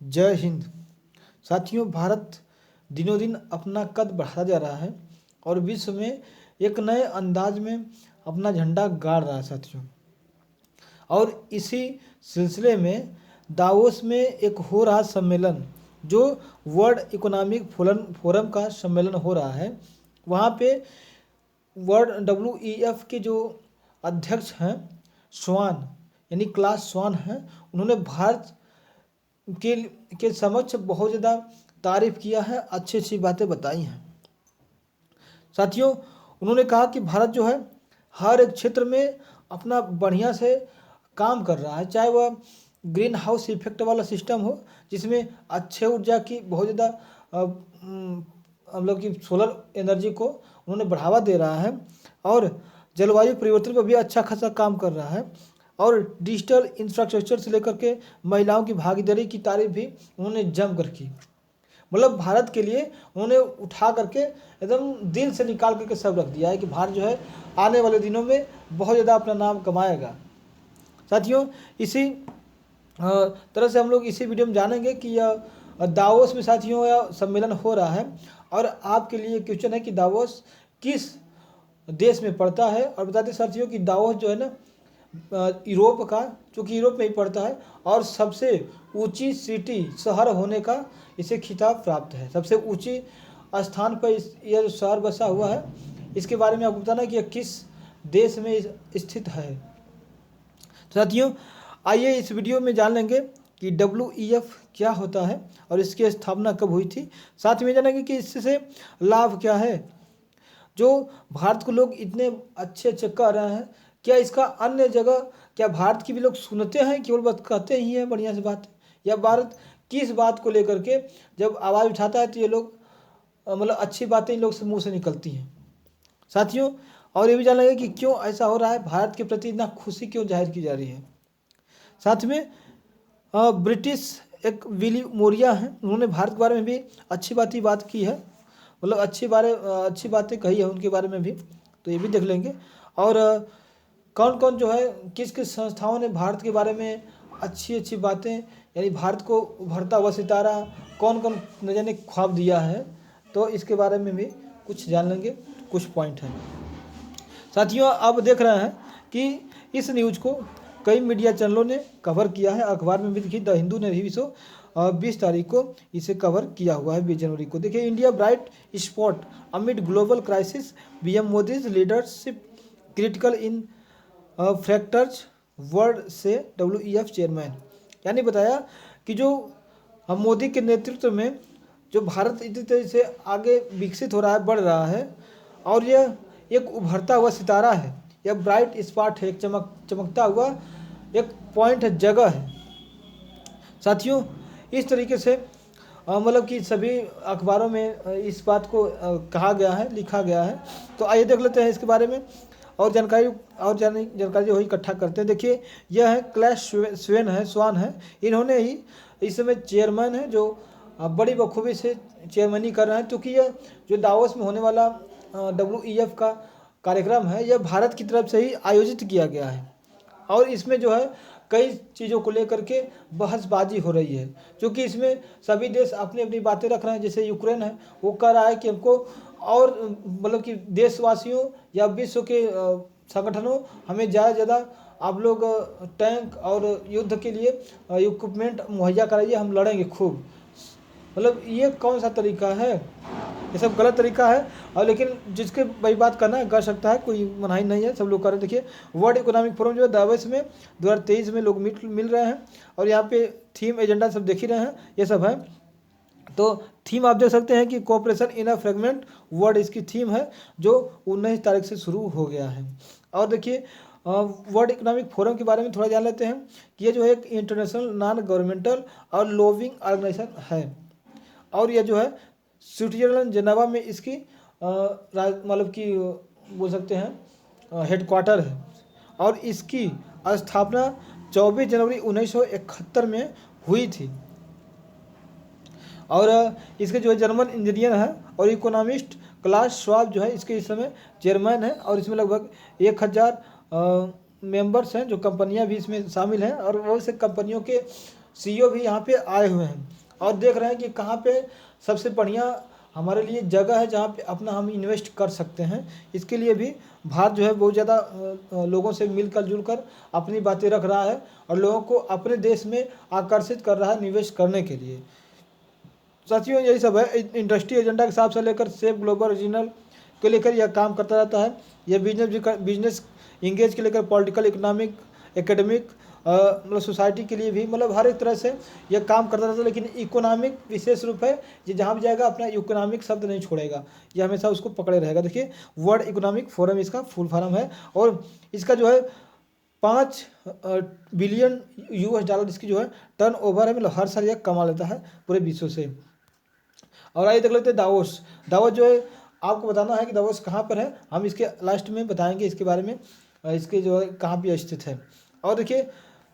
जय हिंद। साथियों, भारत दिनों दिन अपना कद बढ़ाता जा रहा है और विश्व में एक नए अंदाज में अपना झंडा गाड़ रहा है साथियों। और इसी सिलसिले में दावोस में एक हो रहा सम्मेलन, जो वर्ल्ड इकोनॉमिक फोरम का सम्मेलन हो रहा है, वहाँ पे वर्ल्ड WEF के जो अध्यक्ष हैं स्वान, यानी क्लास स्वान हैं, उन्होंने भारत के के समक्ष बहुत ज़्यादा तारीफ किया है, अच्छी अच्छी बातें बताई हैं साथियों। उन्होंने कहा कि भारत जो है हर एक क्षेत्र में अपना बढ़िया से काम कर रहा है, चाहे वह ग्रीन हाउस इफेक्ट वाला सिस्टम हो, जिसमें अच्छे ऊर्जा की बहुत ज़्यादा हम लोग की सोलर एनर्जी को उन्होंने बढ़ावा दे रहा है, और जलवायु परिवर्तन पर भी अच्छा खासा काम कर रहा है, और डिजिटल इंफ्रास्ट्रक्चर से लेकर के महिलाओं की भागीदारी की तारीफ भी उन्होंने जम कर की। मतलब भारत के लिए उन्होंने उठा करके एकदम दिल से निकाल करके सब रख दिया है कि भारत जो है आने वाले दिनों में बहुत ज़्यादा अपना नाम कमाएगा साथियों। इसी तरह से हम लोग इसी वीडियो में जानेंगे कि यह दावोस में साथियों यह सम्मेलन हो रहा है, और आपके लिए क्वेश्चन है कि दावोस किस देश में पड़ता है। और बताते साथियों कि दावोस जो है ना यूरोप का, चूँकि यूरोप में ही पड़ता है, और सबसे ऊंची सिटी शहर होने का इसे खिताब प्राप्त है। सबसे ऊंची स्थान पर यह शहर बसा हुआ है। इसके बारे में आपको बताना कि यह किस देश में स्थित है। साथियों, आइए इस वीडियो में जान लेंगे कि WEF क्या होता है और इसकी स्थापना कब हुई थी। साथ में जानेंगे कि इससे लाभ क्या है, जो भारत को लोग इतने अच्छे अच्छे कह रहे हैं। क्या इसका अन्य जगह, क्या भारत की भी लोग सुनते हैं, केवल बात कहते ही हैं बढ़िया से बात, या भारत किस बात को लेकर के जब आवाज़ उठाता है तो ये लोग मतलब अच्छी बातें इन लोग से मुँह से निकलती हैं साथियों। और ये भी जान लेंगे कि क्यों ऐसा हो रहा है, भारत के प्रति इतना खुशी क्यों जाहिर की जा रही है। साथ में ब्रिटिश एक विली मोरिया हैं, उन्होंने भारत के बारे में भी अच्छी बात की है, मतलब अच्छी बातें कही है उनके बारे में भी, तो ये भी देख लेंगे। और कौन कौन जो है किस किस संस्थाओं ने भारत के बारे में अच्छी बातें, यानी भारत को उभरता हुआ सितारा कौन कौन न जाने ख्वाब दिया है, तो इसके बारे में भी कुछ जान लेंगे, कुछ पॉइंट हैं साथियों। आप देख रहे हैं कि इस न्यूज़ को कई मीडिया चैनलों ने कवर किया है, अखबार में भी देखिए द हिंदू ने भी 20 तारीख को इसे कवर किया हुआ है, 20 जनवरी को। देखिए, India bright spot amid global crisis, PM Modi's leadership critical in factors world से WEF चेयरमैन। यानी बताया कि जो मोदी के नेतृत्व में जो भारत इतनी तेजी से आगे विकसित हो रहा है, बढ़ रहा है, और यह एक उभरता हुआ सितारा है, यह ब्राइट स्पॉट है, एक चमकता हुआ एक पॉइंट है, जगह है साथियों। इस तरीके से मतलब कि सभी अखबारों में इस बात को कहा गया है, लिखा गया है। तो आइए देख लेते हैं इसके बारे में और जानकारी जो इकट्ठा करते हैं। देखिए, यह है क्लैश स्वान है, इन्होंने ही इस समय चेयरमैन है, जो बड़ी बखूबी से चेयरमैनी कर रहे हैं, क्योंकि यह जो दावोस में होने वाला WEF का कार्यक्रम है, यह भारत की तरफ से ही आयोजित किया गया है, और इसमें जो है कई चीज़ों को लेकर के बहसबाजी हो रही है, क्योंकि इसमें सभी देश अपनी अपनी बातें रख रहे हैं। जैसे यूक्रेन है, वो कह रहा है कि हमको और मतलब कि देशवासियों या विश्व के संगठनों हमें ज़्यादा से ज़्यादा आप लोग टैंक और युद्ध के लिए इक्विपमेंट मुहैया कराइए, हम लड़ेंगे खूब। मतलब ये कौन सा तरीका है, ये सब गलत तरीका है। और लेकिन जिसके भाई बात करना है कर सकता है, कोई मनाही नहीं है, सब लोग कर रहे हैं। देखिए, वर्ल्ड इकोनॉमिक फोरम जो है दावोस में 2023 में लोग मिल रहे हैं, और यहाँ पे थीम एजेंडा सब देख ही रहे हैं, ये सब है। तो थीम आप देख सकते हैं कि कोऑपरेशन इन अ फ्रेगमेंट वर्ल्ड इसकी थीम है, जो 19 तारीख से शुरू हो गया है। और देखिए, वर्ल्ड इकोनॉमिक फोरम के बारे में थोड़ा जान लेते हैं कि ये जो है एक इंटरनेशनल नॉन गवर्नमेंटल और लॉबिंग ऑर्गेनाइजेशन है, और यह जो है स्विट्जरलैंड जेनेवा में इसकी मतलब कि बोल सकते हैं हेडक्वार्टर है, और इसकी स्थापना 24 जनवरी 1971 में हुई थी। और इसके जो है जर्मन इंजीनियर हैं और इकोनॉमिस्ट क्लास श्वाब जो है इसके इस समय चेयरमैन है, और इसमें लगभग 1000 मेंबर्स हैं, जो कंपनियां भी इसमें शामिल हैं, और बहुत से कंपनियों के CEO भी यहाँ पे आए हुए हैं और देख रहे हैं कि कहाँ पे सबसे बढ़िया हमारे लिए जगह है जहाँ पे अपना हम इन्वेस्ट कर सकते हैं। इसके लिए भी भारत जो है बहुत ज़्यादा लोगों से मिलकर जुलकर अपनी बातें रख रहा है और लोगों को अपने देश में आकर्षित कर रहा है निवेश करने के लिए। साथियों यही सब है। इंडस्ट्री एजेंडा के हिसाब से लेकर सेफ ग्लोबल रीजनल के लेकर यह काम करता रहता है। यह बिजनेस इंगेज के लेकर पॉलिटिकल, इकोनॉमिक, एकेडमिक, मतलब सोसाइटी के लिए भी, मतलब हर एक तरह से यह काम करता रहता है। लेकिन इकोनॉमिक विशेष रूप है, ये जहाँ भी जाएगा अपना इकोनॉमिक शब्द नहीं छोड़ेगा, ये हमेशा उसको पकड़े रहेगा। देखिए वर्ल्ड इकोनॉमिक फोरम इसका फुल फॉर्म है और इसका जो है 5 बिलियन US डॉलर इसकी जो है टर्न ओवर है, मतलब हर साल यह कमा लेता है पूरे विश्व से। और आइए देख लेते हैं दावोस। दावोस जो है आपको बताना है कि दावोस कहाँ पर है, हम इसके लास्ट में बताएंगे इसके बारे में, इसके जो है कहाँ पे स्थित है। और देखिए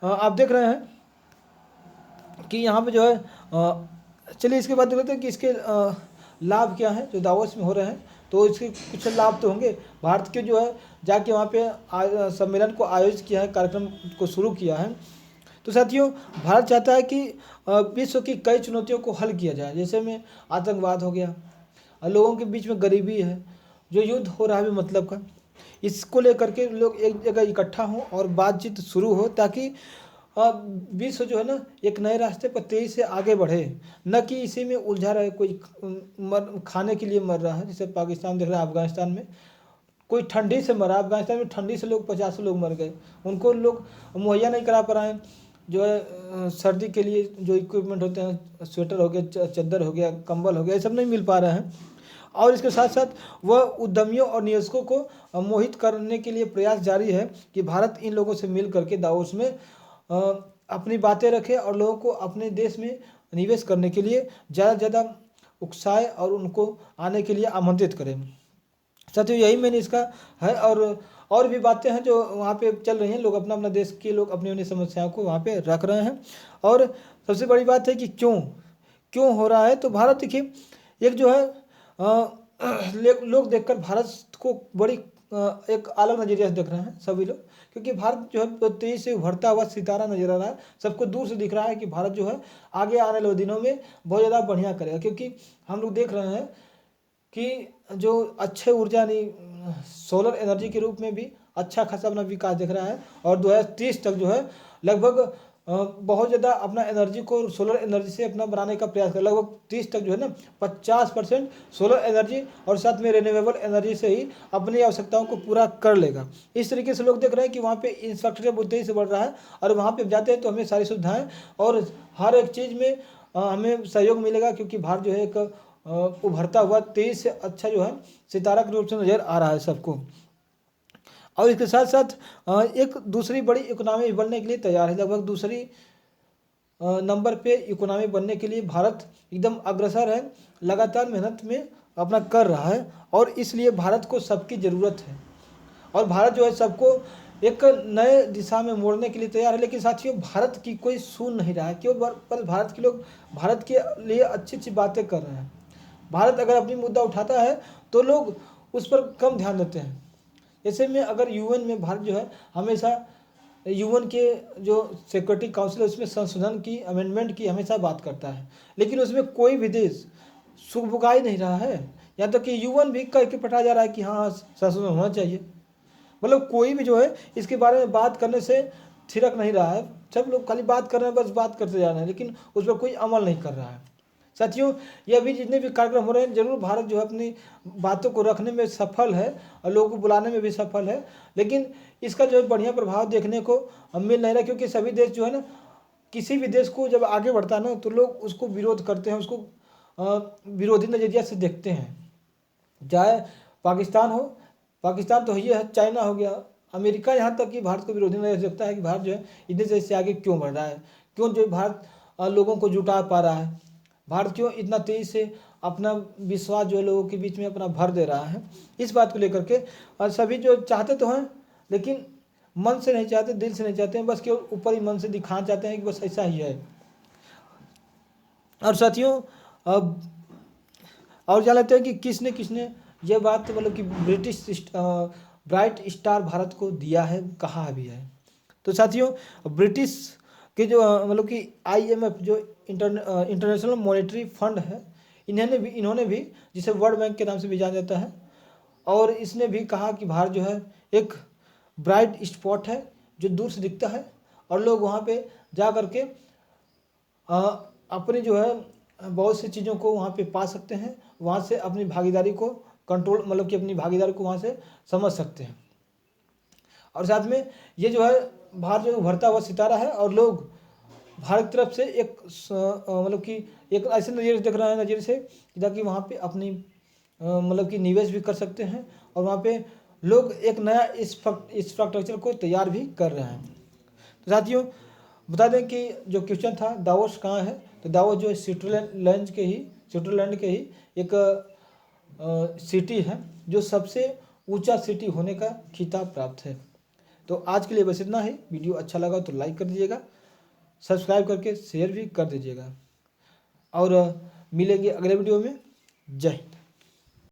आप देख रहे हैं कि यहाँ पे जो है चलिए इसके बाद देख लेते हैं कि इसके लाभ क्या है जो दावोस में हो रहे हैं। तो इसके कुछ लाभ तो होंगे। भारत के जो है जाके वहाँ पे सम्मेलन को आयोजित किया है, कार्यक्रम को शुरू किया है। तो साथियों भारत चाहता है कि विश्व की कई चुनौतियों को हल किया जाए, जैसे में आतंकवाद हो गया, लोगों के बीच में गरीबी है, जो युद्ध हो रहा है मतलब का, इसको लेकर के लोग एक जगह इकट्ठा हों और बातचीत शुरू हो, ताकि विश्व जो है ना एक नए रास्ते पर तेजी से आगे बढ़े, न कि इसी में उलझा रहे। कोई खाने के लिए मर रहा है, जैसे पाकिस्तान देख रहा है, अफगानिस्तान में कोई ठंडी से मरा, अफगानिस्तान में ठंडी से लोग 50 लोग मर गए, उनको लोग मुहैया नहीं करा पा रहे हैं। जो है सर्दी के लिए जो इक्विपमेंट होते हैं, स्वेटर हो गया, चादर हो गया, कंबल हो गया, ये सब नहीं मिल पा रहे हैं। और इसके साथ साथ वह उद्यमियों और निवेशकों को मोहित करने के लिए प्रयास जारी है कि भारत इन लोगों से मिल करके दावोस में अपनी बातें रखे और लोगों को अपने देश में निवेश करने के लिए ज़्यादा से ज़्यादा उकसाए और उनको आने के लिए आमंत्रित करें। साथियों यही मैंने इसका है। और भी बातें हैं जो वहाँ पे चल रही हैं, लोग अपना अपना देश के लोग अपनी अपनी समस्याओं को वहाँ पे रख रहे हैं। और सबसे बड़ी बात है कि क्यों हो रहा है। तो भारत देखिए एक जो है लोग देखकर भारत को बड़ी एक अलग नज़रिया से देख रहे हैं सभी लोग, क्योंकि भारत जो है तेजी से उभरता हुआ सितारा नजर आ रहा है। सबको दूर से दिख रहा है कि भारत जो है आगे आने वाले दिनों में बहुत ज़्यादा बढ़िया करेगा, क्योंकि हम लोग देख रहे हैं कि जो अच्छे ऊर्जा नहीं सोलर एनर्जी के रूप में भी अच्छा खासा अपना विकास दिख रहा है। और 2030 तक जो है लगभग बहुत ज़्यादा अपना एनर्जी को सोलर एनर्जी से अपना बनाने का प्रयास कर, लगभग 30 तक जो है ना 50% सोलर एनर्जी और साथ में रिन्यूएबल एनर्जी से ही अपनी आवश्यकताओं को पूरा कर लेगा। इस तरीके से लोग देख रहे हैं कि वहाँ पे इंफ्रास्ट्रक्चर बहुत तेज़ी से बढ़ रहा है और वहाँ पे जाते हैं तो हमें सारी सुविधाएँ और हर एक चीज़ में हमें सहयोग मिलेगा, क्योंकि भारत जो है एक उभरता हुआ तेज से अच्छा जो है सितारा के रूप से नजर आ रहा है सबको। और इसके साथ साथ एक दूसरी बड़ी इकोनॉमी बनने के लिए तैयार है। लगभग दूसरी नंबर पे इकोनॉमी बनने के लिए भारत एकदम अग्रसर है, लगातार मेहनत में अपना कर रहा है और इसलिए भारत को सबकी ज़रूरत है। और भारत जो है सबको एक नए दिशा में मोड़ने के लिए तैयार है। लेकिन साथियों भारत की कोई सुन नहीं रहा है, क्यों? पर भारत के लोग भारत के लिए अच्छी अच्छी बातें कर रहे हैं। भारत अगर अपनी मुद्दा उठाता है तो लोग उस पर कम ध्यान देते हैं। ऐसे में अगर यूएन में भारत जो है हमेशा यूएन के जो सिक्योरिटी काउंसिल है उसमें संशोधन की, अमेंडमेंट की हमेशा बात करता है, लेकिन उसमें कोई भी देश सुखबुगाई नहीं रहा है। यहाँ तक कि यूएन भी कह के पढ़ा जा रहा है कि हाँ संशोधन होना चाहिए। मतलब कोई भी जो है इसके बारे में बात करने से थिरक नहीं रहा है। सब लोग खाली बात कर रहे हैं, बस बात करते जा रहे हैं, लेकिन उस पर कोई अमल नहीं कर रहा है। साथियों ये अभी जितने भी कार्यक्रम हो रहे हैं जरूर भारत जो है अपनी बातों को रखने में सफल है और लोगों को बुलाने में भी सफल है, लेकिन इसका जो है बढ़िया प्रभाव देखने को मिल नहीं रहा, क्योंकि सभी देश जो है ना, किसी भी देश को जब आगे बढ़ता है ना तो लोग उसको विरोध करते हैं, उसको विरोधी नज़रिया से देखते हैं। चाहे पाकिस्तान हो, पाकिस्तान तो ये है, चाइना हो गया, अमेरिका, यहाँ तक कि भारत को विरोधी नज़रिया से देखता है कि भारत जो है इतने देश से आगे क्यों बढ़ रहा है, क्यों जो भारत लोगों को जुटा पा रहा है, भारत क्यों इतना तेज़ी से अपना विश्वास जो है लोगों के बीच में अपना भर दे रहा है। इस बात को लेकर के और सभी जो चाहते तो हैं, लेकिन मन से नहीं चाहते, दिल से नहीं चाहते हैं, बस केवल ऊपर ही मन से दिखाना चाहते हैं कि बस ऐसा ही है। और साथियों अब और जान लेते हैं कि किसने किसने ये बात मतलब कि ब्राइट स्टार भारत को दिया है, कहा भी है। तो साथियों ब्रिटिश कि जो मतलब कि IMF जो इंटरनेशनल मॉनेटरी फंड है, इन्होंने भी जिसे वर्ल्ड बैंक के नाम से भी जाना जाता है, और इसने भी कहा कि भारत जो है एक ब्राइट स्पॉट है जो दूर से दिखता है, और लोग वहाँ पे जा कर के अपनी जो है बहुत सी चीज़ों को वहाँ पे पा सकते हैं, वहाँ से अपनी भागीदारी को कंट्रोल मतलब कि अपनी भागीदारी को वहाँ से समझ सकते हैं। और साथ में ये जो है भारत जो उभरता हुआ सितारा है, और लोग भारत की तरफ से एक मतलब कि एक ऐसे नज़रिए से देख रहे हैं, नज़रिए से ताकि वहाँ पे अपनी मतलब कि निवेश भी कर सकते हैं, और वहाँ पे लोग एक नया इंफ्रास्ट्रक्चर को तैयार भी कर रहे हैं। तो साथियों बता दें कि जो क्वेश्चन था दावोस कहाँ है, तो दावोस जो है स्विट्जरलैंड के ही एक सिटी है जो सबसे ऊंचा सिटी होने का खिताब प्राप्त है। तो आज के लिए बस इतना ही। वीडियो अच्छा लगा तो लाइक कर दीजिएगा, सब्सक्राइब करके शेयर भी कर दीजिएगा, और मिलेंगे अगले वीडियो में। जय हिंद।